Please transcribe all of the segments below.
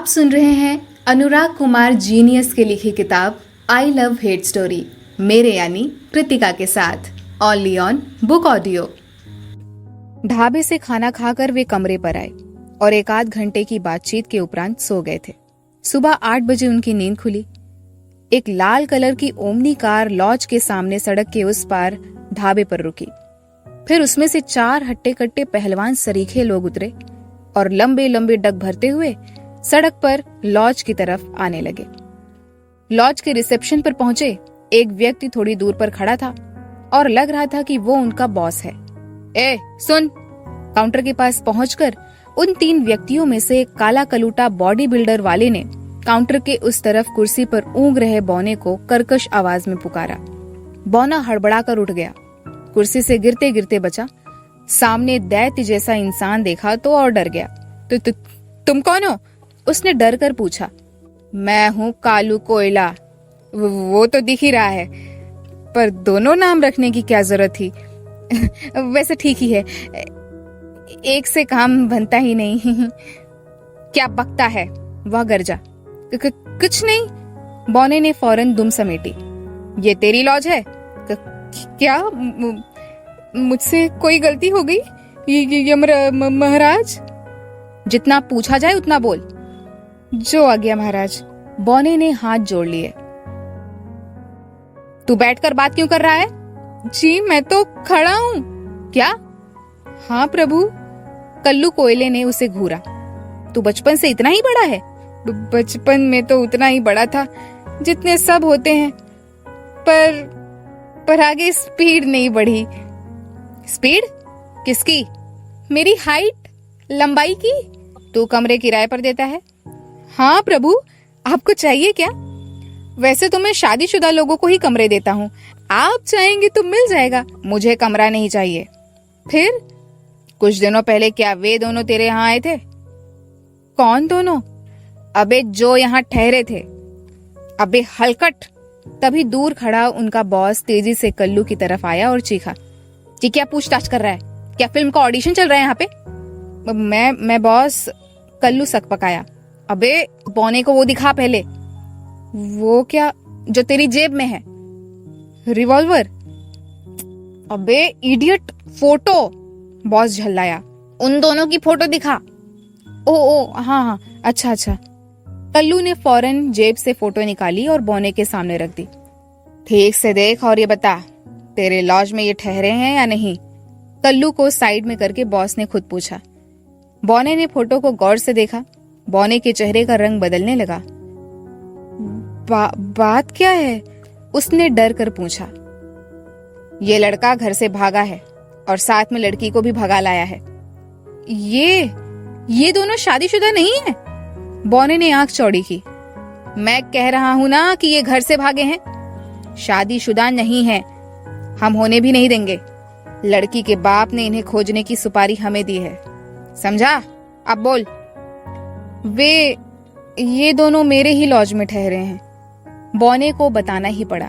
आप सुन रहे हैं अनुराग कुमार जीनियस की लिखी किताब आई लव हेट स्टोरी मेरे यानी कृतिका के साथ ओनली ऑन बुक ऑडियो। ढाबे से खाना खाकर वे कमरे पर आए और एक आध घंटे की बातचीत के उपरांत सो गए थे। सुबह 8 बजे उनकी नींद खुली। एक लाल कलर की ओमनी कार लॉज के सामने सड़क के उस पार ढाबे पर रुकी। फिर उसमें से 4 हट्टे कट्टे पहलवान सरीखे लोग उतरे और लंबे लंबे डग भरते हुए सड़क पर लॉज की तरफ आने लगे। लॉज के रिसेप्शन पर पहुंचे एक व्यक्ति थोड़ी दूर पर खड़ा था और लग रहा था कि वो उनका बॉस है। ए सुन! काउंटर के पास पहुंचकर उन 3 व्यक्तियों में से एक काला कलूटा बॉडी बिल्डर वाले ने काउंटर के उस तरफ कुर्सी पर ऊँग रहे बौने को कर्कश आवाज में पुकारा। बौना हड़बड़ा कर उठ गया, कुर्सी से गिरते गिरते बचा। सामने दैत्य जैसा इंसान देखा तो और डर गया। तुम कौन हो? उसने डर कर पूछा। मैं हूँ कालू कोयला। वो तो दिख ही रहा है, पर दोनों नाम रखने की क्या जरूरत थी? वैसे ठीक ही है, एक से काम बनता ही नहीं। क्या बकता है? वह गरजा। कुछ नहीं। बौने ने फौरन दुम समेटी। ये तेरी लॉज है? क्या मुझसे कोई गलती हो गई महाराज? जितना पूछा जाए उतना बोल। जो आ गया महाराज। बौने ने हाथ जोड़ लिए। तू बैठकर बात क्यों कर रहा है? जी मैं तो खड़ा हूँ। क्या? हाँ प्रभु। कल्लू कोयले ने उसे घूरा। तू बचपन से इतना ही बड़ा है? बचपन में तो उतना ही बड़ा था जितने सब होते हैं, पर आगे स्पीड नहीं बढ़ी। स्पीड? किसकी? मेरी हाइट, लंबाई की। तू कमरे किराए पर देता है? हाँ प्रभु। आपको चाहिए क्या? वैसे तो मैं शादीशुदा लोगों को ही कमरे देता हूँ, आप चाहेंगे तो मिल जाएगा। मुझे कमरा नहीं चाहिए। फिर कुछ दिनों पहले क्या वे दोनों तेरे यहाँ आए थे? कौन दोनों? अबे जो यहाँ ठहरे थे। अबे हलकट! तभी दूर खड़ा उनका बॉस तेजी से कल्लू की तरफ आया और चीखा। कि क्या पूछताछ कर रहा है? क्या फिल्म का ऑडिशन चल रहा है यहाँ पे? मैं बॉस। कल्लू सकपकाया। अबे बौने को वो दिखा पहले। वो क्या जो तेरी जेब में है? रिवॉल्वर? अबे इडियट! फोटो! बॉस झल्लाया। उन दोनों की फोटो दिखा। ओ हाँ, अच्छा। कल्लू ने फौरन जेब से फोटो निकाली और बौने के सामने रख दी। ठीक से देख और ये बता, तेरे लॉज में ये ठहरे हैं या नहीं? कल्लू को साइड में करके बॉस ने खुद पूछा। बौने ने फोटो को गौर से देखा। बौने के चेहरे का रंग बदलने लगा। बात क्या है? उसने डर कर पूछा। ये लड़का घर से भागा है और साथ में लड़की को भी भगा लाया है। ये दोनों शादीशुदा नहीं है? बौने ने आंख चौड़ी की। मैं कह रहा हूं ना कि ये घर से भागे हैं। शादीशुदा नहीं है, हम होने भी नहीं देंगे। लड़की के बाप ने इन्हें खोजने की सुपारी हमें दी है, समझा? अब बोल। ये दोनों मेरे ही लॉज में ठहरे हैं। बौने को बताना ही पड़ा।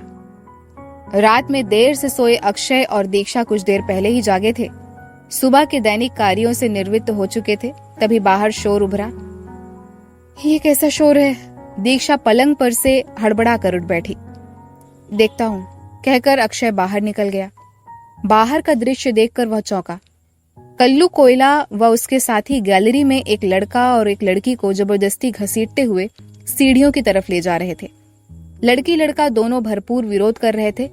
रात में देर से सोए अक्षय और दीक्षा कुछ देर पहले ही जागे थे। सुबह के दैनिक कार्यों से निवृत्त हो चुके थे। तभी बाहर शोर उभरा। ये कैसा शोर है? दीक्षा पलंग पर से हड़बड़ा कर उठ बैठी। देखता हूँ, कहकर अक्षय बाहर निकल गया। बाहर का दृश्य देखकर वह चौंका। कल्लू कोयला व उसके साथी गैलरी में एक लड़का और एक लड़की को जबरदस्ती घसीटते हुए सीढ़ियों की तरफ ले जा रहे थे। लड़की लड़का दोनों भरपूर विरोध कर रहे थे,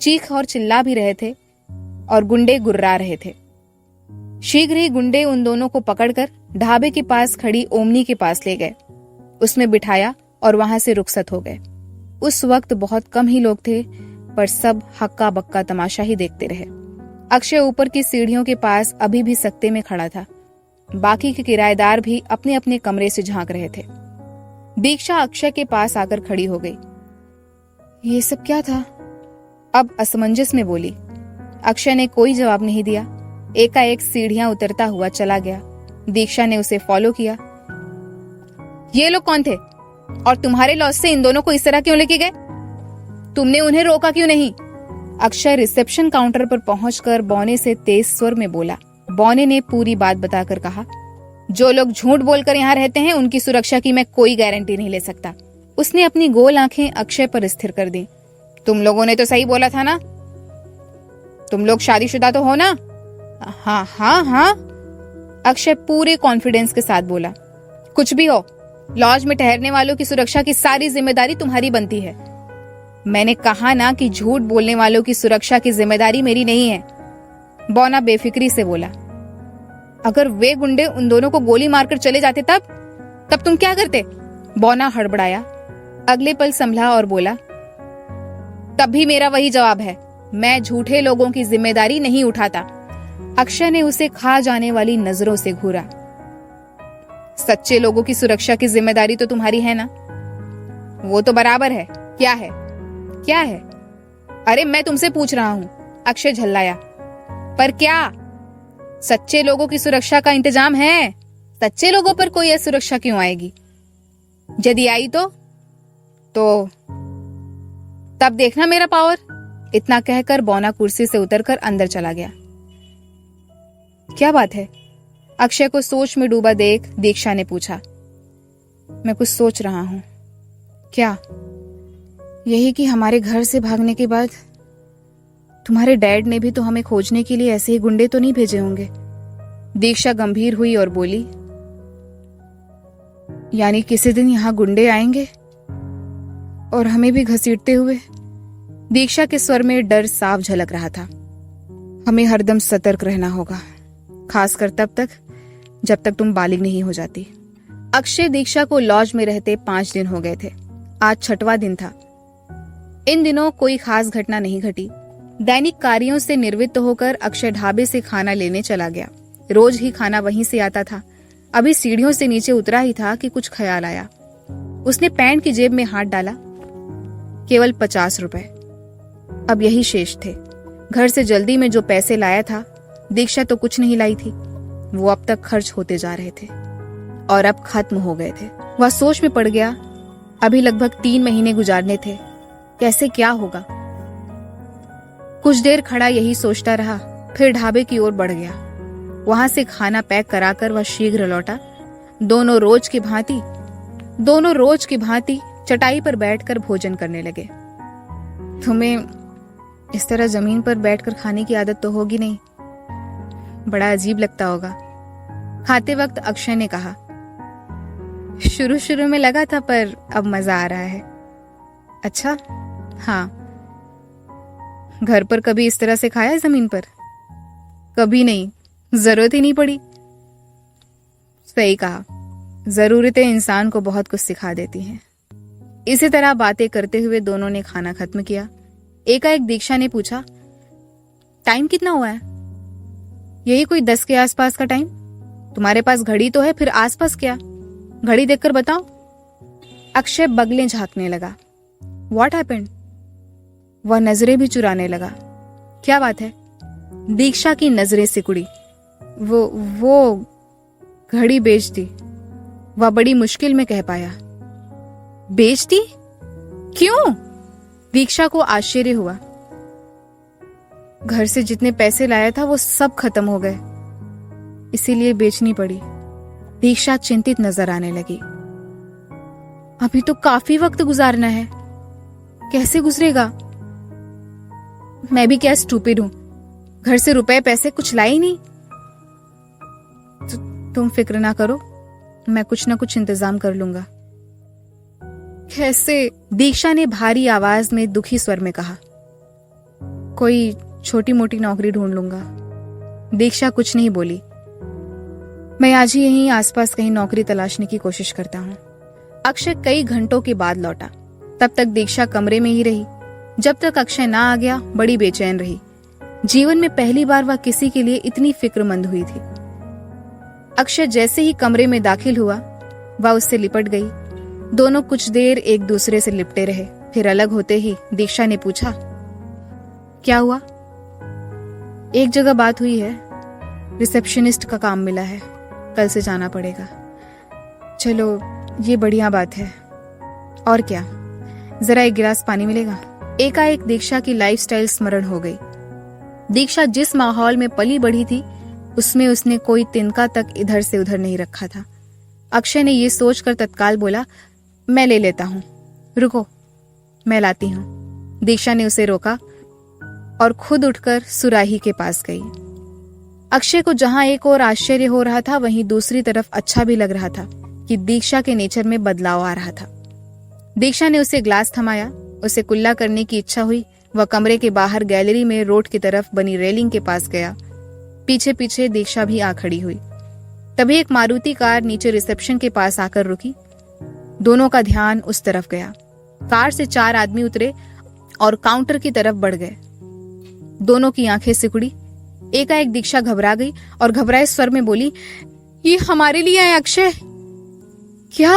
चीख और चिल्ला भी रहे थे और गुंडे गुर्रा रहे थे। शीघ्र ही गुंडे उन दोनों को पकड़कर ढाबे के पास खड़ी ओमनी के पास ले गए। उसमें बिठाया और वहां से रुखसत हो गए। उस वक्त बहुत कम ही लोग थे, पर सब हक्का बक्का तमाशा ही देखते रहे। अक्षय ऊपर की सीढ़ियों के पास अभी भी सकते में खड़ा था। बाकी के किराएदार भी अपने अपने कमरे से झांक रहे थे। दीक्षा अक्षय के पास आकर खड़ी हो गई। ये सब क्या था? अब असमंजस में बोली। अक्षय ने कोई जवाब नहीं दिया। एकाएक सीढ़ियां उतरता हुआ चला गया। दीक्षा ने उसे फॉलो किया। ये लोग कौन थे और तुम्हारे लॉज से इन दोनों को इस तरह क्यों लेके गए? तुमने उन्हें रोका क्यों नहीं? अक्षय रिसेप्शन काउंटर पर पहुंचकर बौने से तेज स्वर में बोला। बौने ने पूरी बात बताकर कहा, जो लोग झूठ बोलकर यहाँ रहते हैं उनकी सुरक्षा की मैं कोई गारंटी नहीं ले सकता। उसने अपनी गोल आंखें अक्षय पर स्थिर कर दी। तुम लोगों ने तो सही बोला था ना? तुम लोग शादीशुदा तो हो ना? हाँ हाँ हाँ, अक्षय पूरे कॉन्फिडेंस के साथ बोला। कुछ भी हो, लॉज में ठहरने वालों की सुरक्षा की सारी जिम्मेदारी तुम्हारी बनती है। मैंने कहा ना कि झूठ बोलने वालों की सुरक्षा की जिम्मेदारी मेरी नहीं है, बौना बेफिक्री से बोला। अगर वे गुंडे उन दोनों को गोली मारकर चले जाते तब तुम क्या करते? बौना हड़बड़ाया, अगले पल संभला और बोला, तब भी मेरा वही जवाब है, मैं झूठे लोगों की जिम्मेदारी नहीं उठाता। अक्षय ने उसे खा जाने वाली नजरों से घूरा। सच्चे लोगों की सुरक्षा की जिम्मेदारी तो तुम्हारी है ना? वो तो बराबर है। क्या है? क्या है? अरे मैं तुमसे पूछ रहा हूं, अक्षय झल्लाया। पर क्या? सच्चे लोगों की सुरक्षा का इंतजाम है। सच्चे लोगों पर कोई असुरक्षा क्यों आएगी? यदि आई तो तब देखना मेरा पावर। इतना कहकर बौना कुर्सी से उतरकर अंदर चला गया। क्या बात है? अक्षय को सोच में डूबा देख दीक्षा ने पूछा। मैं कुछ सोच रहा हूं। क्या? यही कि हमारे घर से भागने के बाद तुम्हारे डैड ने भी तो हमें खोजने के लिए ऐसे ही गुंडे तो नहीं भेजे होंगे। दीक्षा गंभीर हुई और बोली, यानी किसी दिन यहां गुंडे आएंगे और हमें भी घसीटते हुए? दीक्षा के स्वर में डर साफ झलक रहा था। हमें हरदम सतर्क रहना होगा, खासकर तब तक जब तक तुम बालिग नहीं हो जाती। अक्षय दीक्षा को लॉज में रहते 5 दिन हो गए थे। आज 6वां दिन था। इन दिनों कोई खास घटना नहीं घटी। दैनिक कार्यों से निवृत्त होकर अक्षय ढाबे से खाना लेने चला गया। रोज ही खाना वहीं से आता था। अभी सीढ़ियों से नीचे उतरा ही था कि कुछ ख्याल आया। उसने पैंट की जेब में हाथ डाला। केवल 50 रुपए अब यही शेष थे। घर से जल्दी में जो पैसे लाया था, दीक्षा तो कुछ नहीं लाई थी। वो अब तक खर्च होते जा रहे थे और अब खत्म हो गए थे। वह सोच में पड़ गया। अभी लगभग 3 महीने गुजारने थे। कैसे क्या होगा? कुछ देर खड़ा यही सोचता रहा, फिर ढाबे की ओर बढ़ गया। वहां से खाना पैक कराकर वह शीघ्र लौटा। दोनों रोज की भांति चटाई पर बैठकर भोजन करने लगे। तुम्हें इस तरह जमीन पर बैठकर खाने की आदत तो होगी नहीं, बड़ा अजीब लगता होगा, खाते वक्त अक्षय ने कहा। शुरू शुरू में लगा था, पर अब मजा आ रहा है। अच्छा? हाँ। घर पर कभी इस तरह से खाया जमीन पर? कभी नहीं, जरूरत ही नहीं पड़ी। सही कहा, जरूरतें इंसान को बहुत कुछ सिखा देती हैं। इसी तरह बातें करते हुए दोनों ने खाना खत्म किया। एकाएक दीक्षा ने पूछा, टाइम कितना हुआ है? यही कोई 10 के आसपास का टाइम। तुम्हारे पास घड़ी तो है, फिर आसपास क्या? घड़ी देखकर बताओ। अक्षय बगलें झांकने लगा। What happened? वह नजरें भी चुराने लगा। क्या बात है? दीक्षा की नजरें सिकुड़ी। वो घड़ी बेच दी। वह बड़ी मुश्किल में कह पाया। बेच दी? क्यों? दीक्षा को आश्चर्य हुआ। घर से जितने पैसे लाया था वो सब खत्म हो गए, इसीलिए बेचनी पड़ी। दीक्षा चिंतित नजर आने लगी। अभी तो काफी वक्त गुजारना है। कैसे गुजरेगा? मैं भी क्या स्टूपिड हूं, घर से रुपए पैसे कुछ लाई नहीं। तुम फिक्र ना करो, मैं कुछ ना कुछ इंतजाम कर लूंगा। कैसे? दीक्षा ने भारी आवाज में दुखी स्वर में कहा। कोई छोटी मोटी नौकरी ढूंढ लूंगा। दीक्षा कुछ नहीं बोली। मैं आज ही यहीं आसपास कहीं नौकरी तलाशने की कोशिश करता हूं। अक्षय कई घंटों के बाद लौटा। तब तक दीक्षा कमरे में ही रही। जब तक अक्षय ना आ गया बड़ी बेचैन रही। जीवन में पहली बार वह किसी के लिए इतनी फिक्रमंद हुई थी। अक्षय जैसे ही कमरे में दाखिल हुआ, वह उससे लिपट गई। दोनों कुछ देर एक दूसरे से लिपटे रहे। फिर अलग होते ही दीक्षा ने पूछा, क्या हुआ? एक जगह बात हुई है, रिसेप्शनिस्ट का काम मिला है, कल से जाना पड़ेगा। चलो, ये बढ़िया बात है। और क्या? जरा एक गिलास पानी मिलेगा? एकाएक दीक्षा की लाइफस्टाइल स्मरण हो गई। दीक्षा जिस माहौल में पली बढ़ी थी उसमें उसने कोई तिनका तक इधर से उधर नहीं रखा था। अक्षय ने ये सोचकर तत्काल बोला, मैं ले लेता हूं, रुको मैं लाती हूं। दीक्षा ने उसे रोका और खुद उठकर सुराही के पास गई। अक्षय को जहां एक और आश्चर्य हो रहा था, वहीं दूसरी तरफ अच्छा भी लग रहा था कि दीक्षा के नेचर में बदलाव आ रहा था। दीक्षा ने उसे ग्लास थमाया, उसे कुल्ला करने की इच्छा हुई। वह कमरे के बाहर गैलरी में रोड की तरफ बनी रेलिंग के पास गया। पीछे पीछे दीक्षा भी आ खड़ी हुई। तभी एक मारुति कार नीचे रिसेप्शन के पास आकर रुकी। दोनों का ध्यान उस तरफ गया। कार से 4 आदमी उतरे और काउंटर की तरफ बढ़ गए। दोनों की आंखें सिकुड़ी। एकाएक दीक्षा घबरा गई और घबराए स्वर में बोली, ये हमारे लिए है अक्षय। क्या?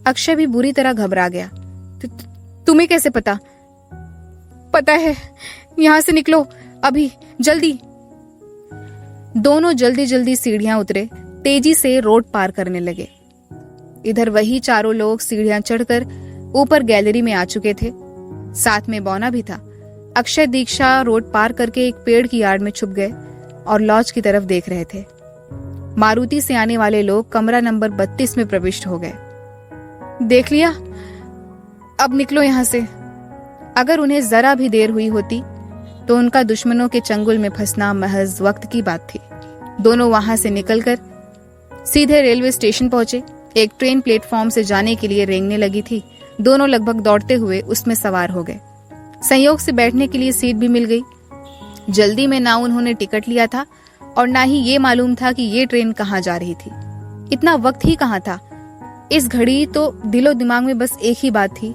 अक्षय भी बुरी तरह घबरा गया। तुम्हें कैसे पता? पता है, यहां से निकलो अभी, जल्दी। दोनों जल्दी जल्दी सीढ़ियां उतरे, तेजी से रोड पार करने लगे। इधर वही चारों लोग सीढ़ियां चढ़कर ऊपर गैलरी में आ चुके थे। साथ में बौना भी था। अक्षय दीक्षा रोड पार करके एक पेड़ की आड़ में छुप गए और लॉज की तरफ देख रहे थे। मारुति से आने वाले लोग कमरा नंबर 32 में प्रविष्ट हो गए। देख लिया, अब निकलो यहां से। अगर उन्हें जरा भी देर हुई होती तो उनका दुश्मनों के चंगुल में फंसना महज वक्त की बात थी। दोनों वहां से निकलकर सीधे रेलवे स्टेशन पहुंचे। एक ट्रेन प्लेटफॉर्म से जाने के लिए रेंगने लगी थी। दोनों लगभग दौड़ते हुए उसमें सवार हो गए। संयोग से बैठने के लिए सीट भी मिल गई। जल्दी में ना उन्होंने टिकट लिया था और ना ही ये मालूम था कि ये ट्रेन कहाँ जा रही थी। इतना वक्त ही कहाँ था। इस घड़ी तो दिलो दिमाग में बस एक ही बात थी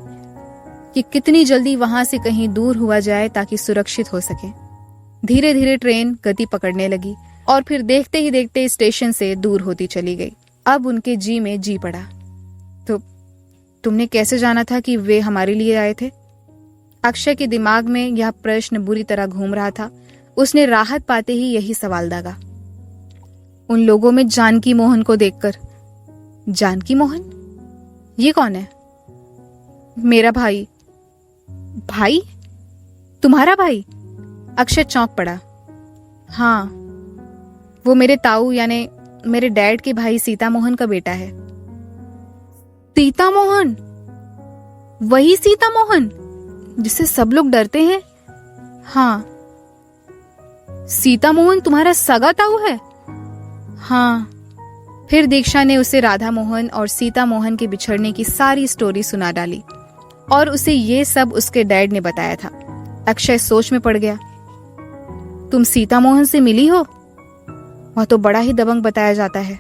कि कितनी जल्दी वहां से कहीं दूर हुआ जाए ताकि सुरक्षित हो सके। धीरे धीरे ट्रेन गति पकड़ने लगी और फिर देखते ही देखते स्टेशन से दूर होती चली गई। अब उनके जी में जी पड़ा। तो तुमने कैसे जाना था कि वे हमारे लिए आए थे? अक्षय के दिमाग में यह प्रश्न बुरी तरह घूम रहा था। उसने राहत पाते ही यही सवाल दागा। उन लोगों में जानकी मोहन को देखकर। जानकी मोहन? ये कौन है? मेरा भाई। भाई? तुम्हारा भाई? अक्षय चौंक पड़ा। हाँ, वो मेरे ताऊ यानी मेरे डैड के भाई सीता मोहन का बेटा है। सीता मोहन? वही सीता मोहन जिससे सब लोग डरते हैं? हाँ। सीता मोहन तुम्हारा सगा ताऊ है? हाँ। फिर दीक्षा ने उसे राधा मोहन और सीता मोहन के बिछड़ने की सारी स्टोरी सुना डाली और उसे ये सब उसके डैड ने बताया था। अक्षय सोच में पड़ गया। तुम सीता मोहन से मिली हो? वह तो बड़ा ही दबंग बताया जाता है।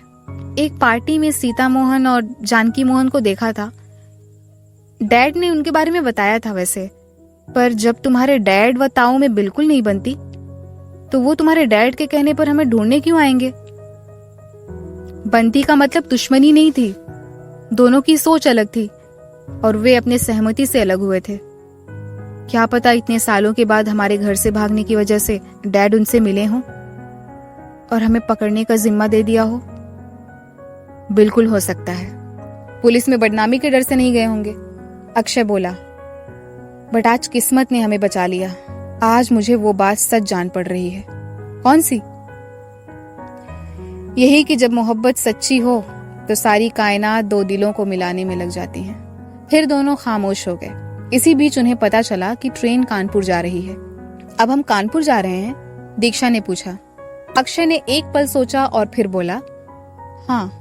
एक पार्टी में सीता मोहन और जानकी मोहन को देखा था। डैड ने उनके बारे में बताया था वैसे, पर जब तुम्हारे डैड व ताऊ में बिल्कुल नहीं बनती तो वो तुम्हारे डैड के कहने पर हमें ढूंढने क्यों आएंगे? बनती का मतलब दुश्मनी नहीं थी। दोनों की सोच अलग थी और वे अपने सहमति से अलग हुए थे। क्या पता इतने सालों के बाद हमारे घर से भागने की वजह से डैड उनसे मिले हों और हमें पकड़ने का जिम्मा दे दिया हो। बिल्कुल हो सकता है। पुलिस में बदनामी के डर से नहीं गए होंगे, अक्षय बोला। बट आज किस्मत ने हमें बचा लिया। आज मुझे वो बात सच जान पड़ रही है। कौन सी? यही कि जब मोहब्बत सच्ची हो तो सारी कायनात दो दिलों को मिलाने में लग जाती है। फिर दोनों खामोश हो गए। इसी बीच उन्हें पता चला कि ट्रेन कानपुर जा रही है। अब हम कानपुर जा रहे हैं? दीक्षा ने पूछा। अक्षय ने एक पल सोचा और फिर बोला, हाँ।